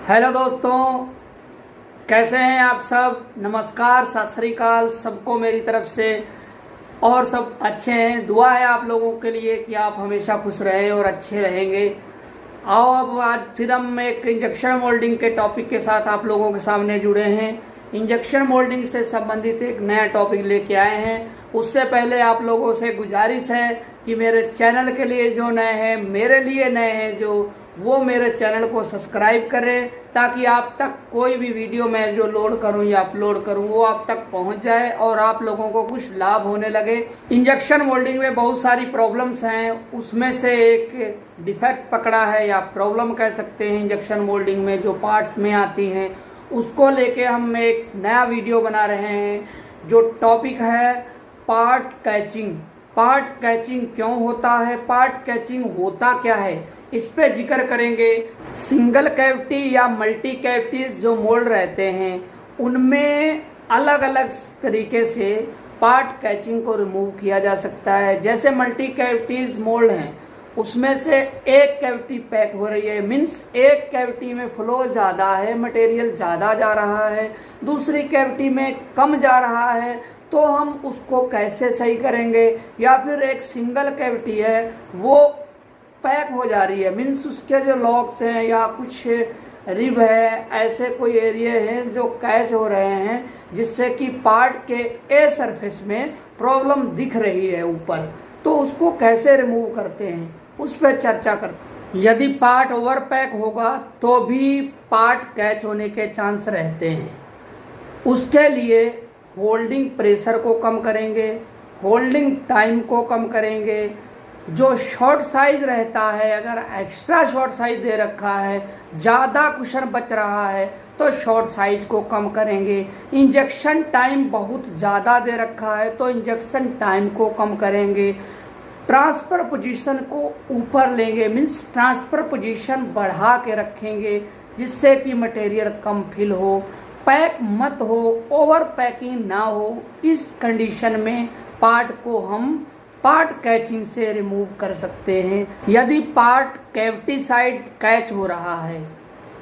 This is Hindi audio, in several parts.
हेलो दोस्तों, कैसे हैं आप सब। नमस्कार, सत श्री अकाल सबको मेरी तरफ से। और सब अच्छे हैं। दुआ है आप लोगों के लिए कि आप हमेशा खुश रहें और अच्छे रहेंगे। आओ अब आज फिर हम एक इंजेक्शन मोल्डिंग के टॉपिक के साथ आप लोगों के सामने जुड़े हैं। इंजेक्शन मोल्डिंग से संबंधित एक नया टॉपिक लेके आए हैं। उससे पहले आप लोगों से गुजारिश है कि मेरे चैनल के लिए जो नए हैं, मेरे लिए नए हैं जो, वो मेरे चैनल को सब्सक्राइब करें ताकि आप तक कोई भी वीडियो मैं जो लोड करूं या अपलोड करूं वो आप तक पहुंच जाए और आप लोगों को कुछ लाभ होने लगे। इंजेक्शन मोल्डिंग में बहुत सारी प्रॉब्लम्स हैं, उसमें से एक डिफेक्ट पकड़ा है या प्रॉब्लम कह सकते हैं इंजेक्शन मोल्डिंग में जो पार्ट्स में आती हैं, उसको लेके हम एक नया वीडियो बना रहे हैं। जो टॉपिक है पार्ट कैचिंग। पार्ट कैचिंग क्यों होता है, पार्ट कैचिंग होता क्या है, इस पे जिक्र करेंगे। सिंगल कैविटी या मल्टी कैविटीज जो मोल्ड रहते हैं उनमें अलग अलग तरीके से पार्ट कैचिंग को रिमूव किया जा सकता है। जैसे मल्टी कैविटीज मोल्ड हैं, उसमें से एक कैविटी पैक हो रही है, मीन्स एक कैविटी में फ्लो ज़्यादा है, मटेरियल ज़्यादा जा रहा है, दूसरी कैविटी में कम जा रहा है, तो हम उसको कैसे सही करेंगे। या फिर एक सिंगल कैविटी है वो पैक हो जा रही है, मीन्स उसके जो लॉक्स हैं या कुछ रिब है, ऐसे कोई एरिया हैं जो कैच हो रहे हैं जिससे कि पार्ट के ए सरफेस में प्रॉब्लम दिख रही है ऊपर, तो उसको कैसे रिमूव करते हैं उस पर चर्चा करते हैं। यदि पार्ट ओवर पैक होगा तो भी पार्ट कैच होने के चांस रहते हैं। उसके लिए होल्डिंग प्रेशर को कम करेंगे, होल्डिंग टाइम को कम करेंगे। जो शॉर्ट साइज रहता है, अगर एक्स्ट्रा शॉर्ट साइज दे रखा है, ज़्यादा कुशन बच रहा है तो शॉर्ट साइज को कम करेंगे। इंजेक्शन टाइम बहुत ज़्यादा दे रखा है तो इंजेक्शन टाइम को कम करेंगे। ट्रांसफर पोजीशन को ऊपर लेंगे, मीन्स ट्रांसफर पोजीशन बढ़ा के रखेंगे जिससे कि मटेरियल कम फिल हो, पैक मत हो, ओवर पैकिंग ना हो। इस कंडीशन में पार्ट को हम पार्ट कैचिंग से रिमूव कर सकते हैं। यदि पार्ट कैविटी साइड कैच हो रहा है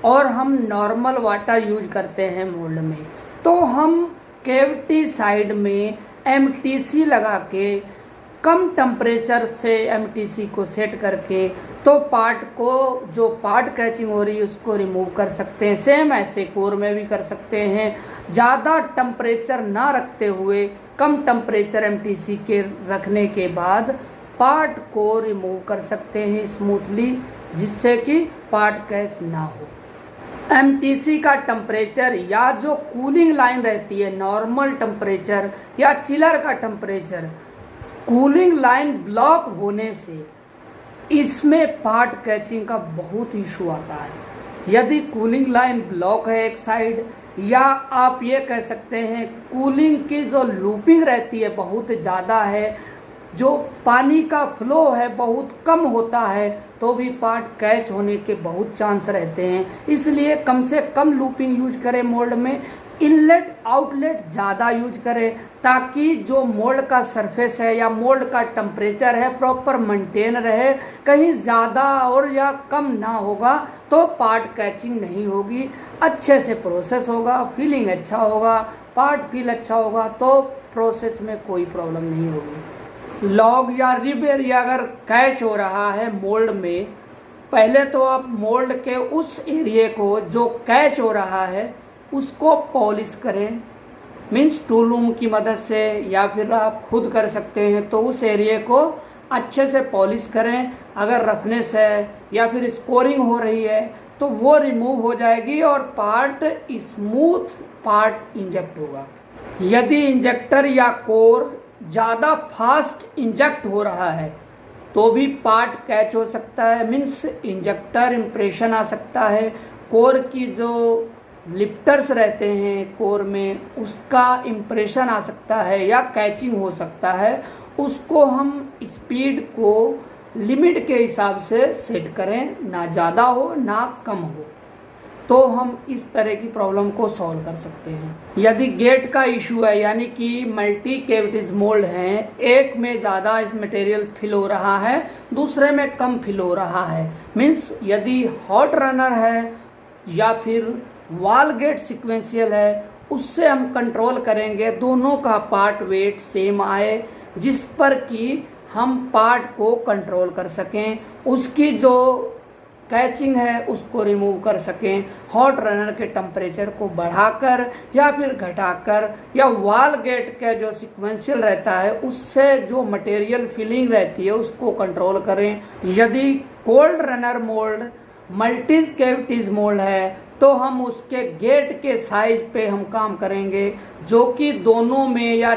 और हम नॉर्मल वाटर यूज करते हैं मोल्ड में, तो हम कैविटी साइड में एमटीसी लगा के कम टेम्परेचर से एमटीसी को सेट करके तो पार्ट को जो पार्ट कैचिंग हो रही है उसको रिमूव कर सकते हैं। सेम ऐसे कोर में भी कर सकते हैं। ज़्यादा टेम्परेचर ना रखते हुए कम टेम्परेचर एमटीसी के रखने के बाद पार्ट को रिमूव कर सकते हैं स्मूथली, जिससे कि पार्ट कैच ना हो। एमटीसी का टेम्परेचर या जो कूलिंग लाइन रहती है, नॉर्मल टेम्परेचर या चिलर का टेम्परेचर, कूलिंग लाइन ब्लॉक होने से इसमें पार्ट कैचिंग का बहुत इशू आता है। यदि कूलिंग लाइन ब्लॉक है एक साइड, या आप ये कह सकते हैं कूलिंग की जो लूपिंग रहती है बहुत ज़्यादा है, जो पानी का फ्लो है बहुत कम होता है, तो भी पार्ट कैच होने के बहुत चांस रहते हैं। इसलिए कम से कम लूपिंग यूज करें मोल्ड में। इनलेट आउटलेट ज़्यादा यूज करें ताकि जो मोल्ड का सरफेस है या मोल्ड का टेम्परेचर है प्रॉपर मेंटेन रहे। कहीं ज़्यादा और या कम ना होगा तो पार्ट कैचिंग नहीं होगी, अच्छे से प्रोसेस होगा, फीलिंग अच्छा होगा, पार्ट फील अच्छा होगा, तो प्रोसेस में कोई प्रॉब्लम नहीं होगी। लॉग या रिब एरिया अगर कैच हो रहा है मोल्ड में, पहले तो आप मोल्ड के उस एरिया को जो कैच हो रहा है उसको पॉलिश करें, मीन्स टूलूम की मदद से या फिर आप खुद कर सकते हैं, तो उस एरिया को अच्छे से पॉलिश करें। अगर रफनेस है या फिर स्कोरिंग हो रही है तो वो रिमूव हो जाएगी और पार्ट स्मूथ पार्ट इंजेक्ट होगा। यदि इंजेक्टर या कोर ज़्यादा फास्ट इंजेक्ट हो रहा है तो भी पार्ट कैच हो सकता है, मीन्स इंजेक्टर इम्प्रेशन आ सकता है। कोर की जो लिफ्टर्स रहते हैं कोर में, उसका इम्प्रेशन आ सकता है या कैचिंग हो सकता है। उसको हम स्पीड को लिमिट के हिसाब से सेट करें, ना ज़्यादा हो ना कम हो, तो हम इस तरह की प्रॉब्लम को सॉल्व कर सकते हैं। यदि गेट का इशू है, यानी कि मल्टी कैविटीज मोल्ड हैं, एक में ज़्यादा मटेरियल फिल हो रहा है, दूसरे में कम फिल हो रहा है, मीन्स यदि हॉट रनर है या फिर वॉल गेट सिक्वेंशियल है, उससे हम कंट्रोल करेंगे दोनों का पार्ट वेट सेम आए, जिस पर कि हम पार्ट को कंट्रोल कर सकें, उसकी जो कैचिंग है उसको रिमूव कर सकें, हॉट रनर के टेम्परेचर को बढ़ाकर या फिर घटाकर, या वॉल गेट का जो सिक्वेंशियल रहता है उससे जो मटेरियल फिलिंग रहती है उसको कंट्रोल करें। यदि cold runner mold multis cavities mold है तो हम उसके गेट के साइज पे हम काम करेंगे, जो कि दोनों में या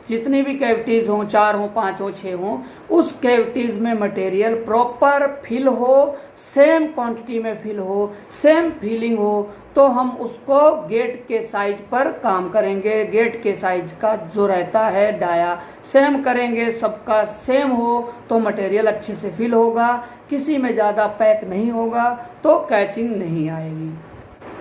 जितनी भी कैविटीज हों, 4 हो, 5 हो, 6 हो, उस कैविटीज में मटेरियल प्रॉपर फिल हो, सेम क्वांटिटी में फिल हो, सेम फीलिंग हो, तो हम उसको गेट के साइज पर काम करेंगे। गेट के साइज का जो रहता है डाया सेम करेंगे, सबका सेम हो तो मटेरियल अच्छे से फिल होगा, किसी में ज़्यादा पैक नहीं होगा तो कैचिंग नहीं आएगी।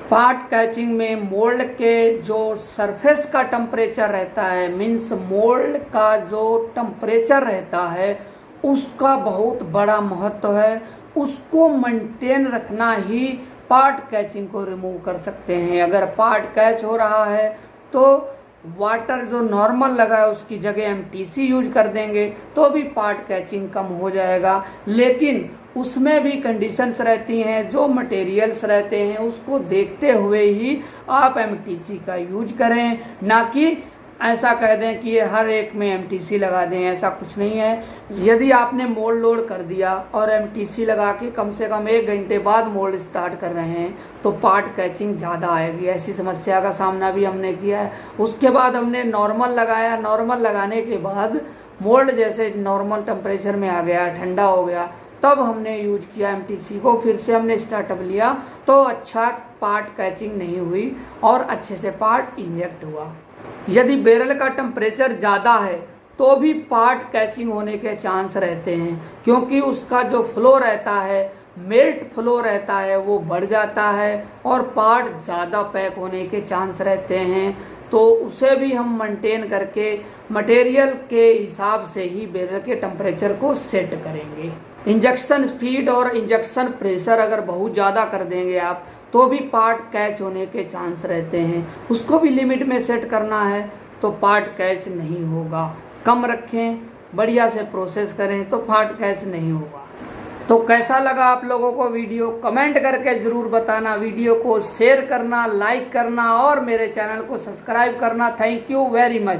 पार्ट कैचिंग में मोल्ड के जो सरफेस का टेम्परेचर रहता है, मीन्स मोल्ड का जो टेम्परेचर रहता है उसका बहुत बड़ा महत्व है, उसको मेंटेन रखना ही पार्ट कैचिंग को रिमूव कर सकते हैं। अगर पार्ट कैच हो रहा है तो वाटर जो नॉर्मल लगा है उसकी जगह एमटीसी यूज कर देंगे तो भी पार्ट कैचिंग कम हो जाएगा, लेकिन उसमें भी कंडीशंस रहती हैं, जो मटेरियल्स रहते हैं उसको देखते हुए ही आप एमटीसी का यूज करें, ना कि ऐसा कह दें कि ये हर एक में एमटीसी लगा दें, ऐसा कुछ नहीं है। यदि आपने मोल्ड लोड कर दिया और एमटीसी लगा के कम से कम 1 घंटे बाद मोल्ड स्टार्ट कर रहे हैं तो पार्ट कैचिंग ज़्यादा आएगी। ऐसी समस्या का सामना भी हमने किया है। उसके बाद हमने नॉर्मल लगाया, नॉर्मल लगाने के बाद मोल्ड जैसे नॉर्मल टेम्परेचर में आ गया, ठंडा हो गया, तब हमने यूज किया एमटीसी को, फिर से हमने स्टार्टअप लिया तो अच्छा पार्ट कैचिंग नहीं हुई और अच्छे से पार्ट इंजेक्ट हुआ। यदि बैरल का टेम्परेचर ज़्यादा है तो भी पार्ट कैचिंग होने के चांस रहते हैं, क्योंकि उसका जो फ्लो रहता है, मेल्ट फ्लो रहता है, वो बढ़ जाता है और पार्ट ज़्यादा पैक होने के चांस रहते हैं। तो उसे भी हम मेंटेन करके मटेरियल के हिसाब से ही बैरल के टेम्परेचर को सेट करेंगे। इंजेक्शन स्पीड और इंजेक्शन प्रेशर अगर बहुत ज़्यादा कर देंगे आप तो भी पार्ट कैच होने के चांस रहते हैं, उसको भी लिमिट में सेट करना है तो पार्ट कैच नहीं होगा। कम रखें, बढ़िया से प्रोसेस करें तो पार्ट कैच नहीं होगा। तो कैसा लगा आप लोगों को वीडियो, कमेंट करके ज़रूर बताना। वीडियो को शेयर करना, लाइक करना और मेरे चैनल को सब्सक्राइब करना। Thank you very much.